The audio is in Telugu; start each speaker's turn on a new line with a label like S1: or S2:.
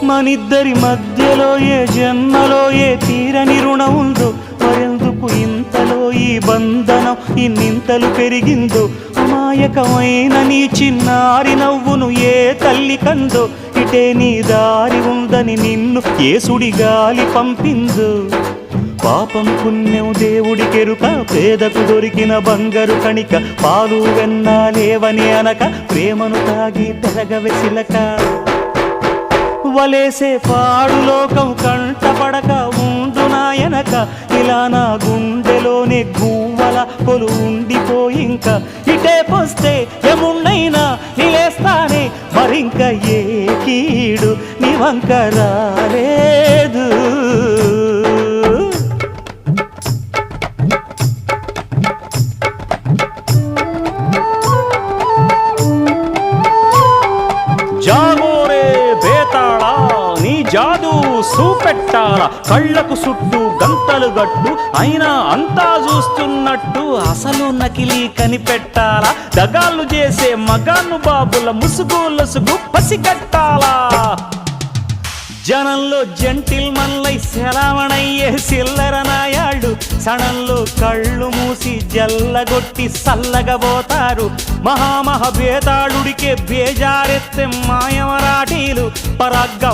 S1: మనిద్దరి మధ్యలో ఏ జన్మలో ఏ తీరని రుణం ఉందో, మరెందుకు ఇంతలో ఈ బంధనం ఇన్నింతలు పెరిగిందో. అమాయకమైన నీ చిన్నారి నవ్వును ఏ తల్లి కందో, ఇటే నీ దారి ఉందని నిన్ను ఏ సుడి గాలి పంపిందో. పాపం పుణ్యం దేవుడికెరుక, పేదకు దొరికిన బంగారు కణిక, పాలు వెన్నాలేవని అనక ప్రేమను తాగి పెరగవెసిలక. వలేసే పాడు లోకం కంటపడక ఉండు నాయనక, ఇలా నా గుండెలోనే గువ్వల కొలు ఉండిపోయింక. ఇటే పోస్తే ఎమున్నైనా నిలేస్తానే, మరింక ఏ కీడు నీ వంక రాలేదు. జాగోరే బేతాళా, నీ జాదు సూపెట్టాలా, కళ్ళకు చుట్టూ గంతలు గట్టు అయినా అంతా చూస్తున్నట్టు అసలు నకిలీ కనిపెట్టాలా. దగాళ్ళు చేసే మగాను బాబుల ముసుగు లొసుగు పసిగట్టాలా. జనంలో జంటిల్ మల్లై సెలవణయ్యే సిల్లర నాయాళ్ళు, సణంలో కళ్ళు మూసి జల్లగొట్టి సల్లగబోతారు. మహామహ బేతాళుడికే బేజారెత్తే మాయమరాఠీలు పరాగ్గ